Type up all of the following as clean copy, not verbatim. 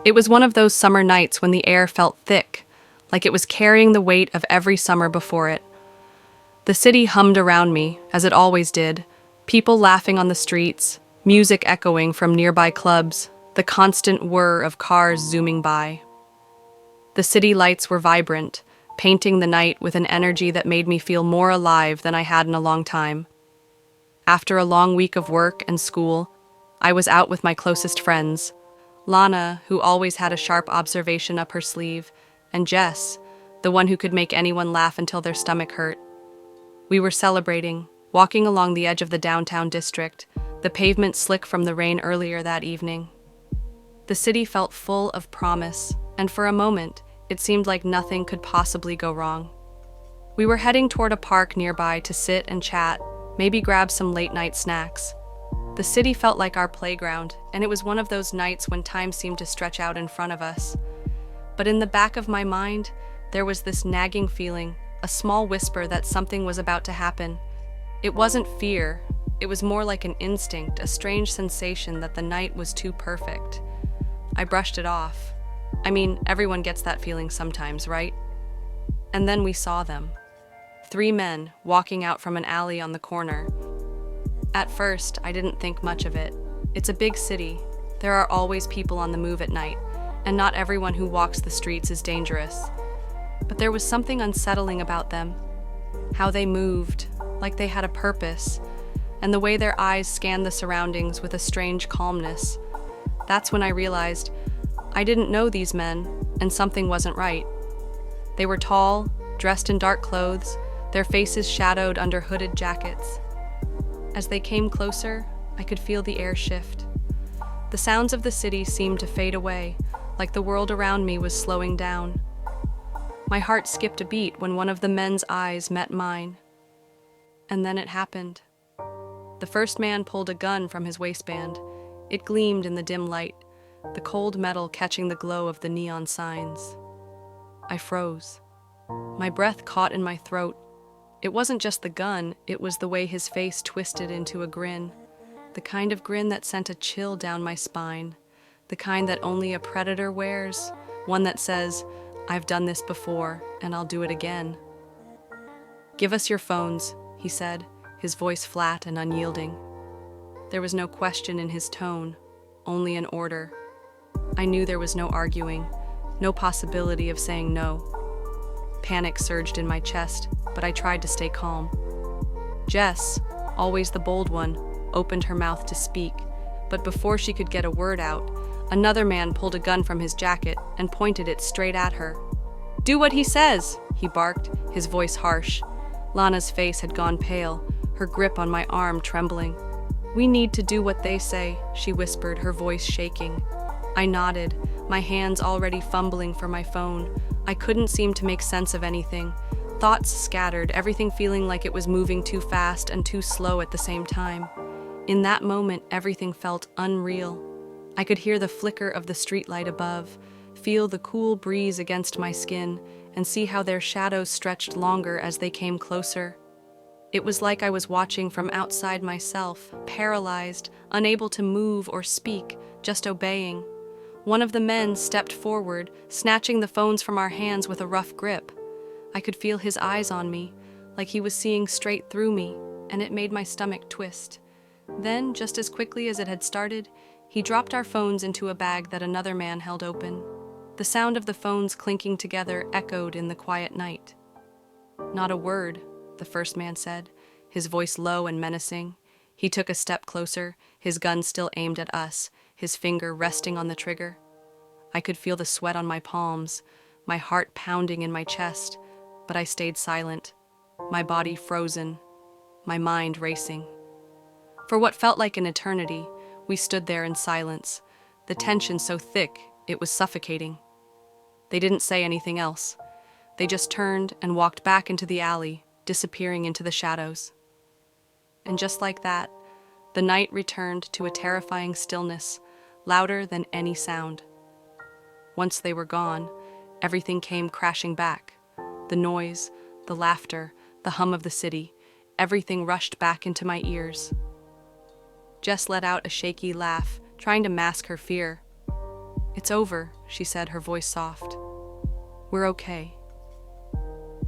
It was one of those summer nights when the air felt thick, like it was carrying the weight of every summer before it. The city hummed around me, as it always did, people laughing on the streets, music echoing from nearby clubs, the constant whir of cars zooming by. The city lights were vibrant, painting the night with an energy that made me feel more alive than I had in a long time. After a long week of work and school, I was out with my closest friends, Lana, who always had a sharp observation up her sleeve, and Jess, the one who could make anyone laugh until their stomach hurt. We were celebrating, walking along the edge of the downtown district, the pavement slick from the rain earlier that evening. The city felt full of promise, and for a moment, it seemed like nothing could possibly go wrong. We were heading toward a park nearby to sit and chat, maybe grab some late-night snacks. The city felt like our playground, and it was one of those nights when time seemed to stretch out in front of us. But in the back of my mind, there was this nagging feeling, a small whisper that something was about to happen. It wasn't fear, it was more like an instinct, a strange sensation that the night was too perfect. I brushed it off. I mean, everyone gets that feeling sometimes, right? And then we saw them. 3 men walking out from an alley on the corner. At first, I didn't think much of it. It's a big city. There are always people on the move at night, and not everyone who walks the streets is dangerous. But there was something unsettling about them. How they moved, like they had a purpose, and the way their eyes scanned the surroundings with a strange calmness. That's when I realized I didn't know these men, and something wasn't right. They were tall, dressed in dark clothes, their faces shadowed under hooded jackets. As they came closer, I could feel the air shift. The sounds of the city seemed to fade away, like the world around me was slowing down. My heart skipped a beat when one of the men's eyes met mine. And then it happened. The first man pulled a gun from his waistband. It gleamed in the dim light, the cold metal catching the glow of the neon signs. I froze. My breath caught in my throat. It wasn't just the gun, it was the way his face twisted into a grin. The kind of grin that sent a chill down my spine. The kind that only a predator wears. One that says, "I've done this before, and I'll do it again." "Give us your phones," he said, his voice flat and unyielding. There was no question in his tone, only an order. I knew there was no arguing, no possibility of saying no. Panic surged in my chest, but I tried to stay calm. Jess, always the bold one, opened her mouth to speak, but before she could get a word out, another man pulled a gun from his jacket and pointed it straight at her. "Do what he says," he barked, his voice harsh. Lana's face had gone pale, her grip on my arm trembling. "We need to do what they say," she whispered, her voice shaking. I nodded, my hands already fumbling for my phone. I couldn't seem to make sense of anything. Thoughts scattered, everything feeling like it was moving too fast and too slow at the same time. In that moment, everything felt unreal. I could hear the flicker of the streetlight above, feel the cool breeze against my skin, and see how their shadows stretched longer as they came closer. It was like I was watching from outside myself, paralyzed, unable to move or speak, just obeying. One of the men stepped forward, snatching the phones from our hands with a rough grip. I could feel his eyes on me, like he was seeing straight through me, and it made my stomach twist. Then, just as quickly as it had started, he dropped our phones into a bag that another man held open. The sound of the phones clinking together echoed in the quiet night. "Not a word," the first man said, his voice low and menacing. He took a step closer, his gun still aimed at us, his finger resting on the trigger. I could feel the sweat on my palms, my heart pounding in my chest, but I stayed silent, my body frozen, my mind racing. For what felt like an eternity, we stood there in silence, the tension so thick it was suffocating. They didn't say anything else. They just turned and walked back into the alley, disappearing into the shadows. And just like that, the night returned to a terrifying stillness, louder than any sound. Once they were gone, everything came crashing back. The noise, the laughter, the hum of the city, everything rushed back into my ears. Jess let out a shaky laugh, trying to mask her fear. "It's over," she said, her voice soft. "We're okay."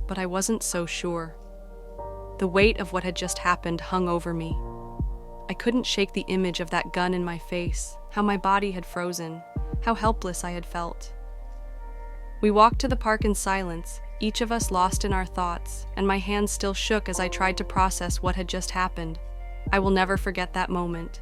But I wasn't so sure. The weight of what had just happened hung over me. I couldn't shake the image of that gun in my face, how my body had frozen, how helpless I had felt. We walked to the park in silence, each of us lost in our thoughts, and my hands still shook as I tried to process what had just happened. I will never forget that moment.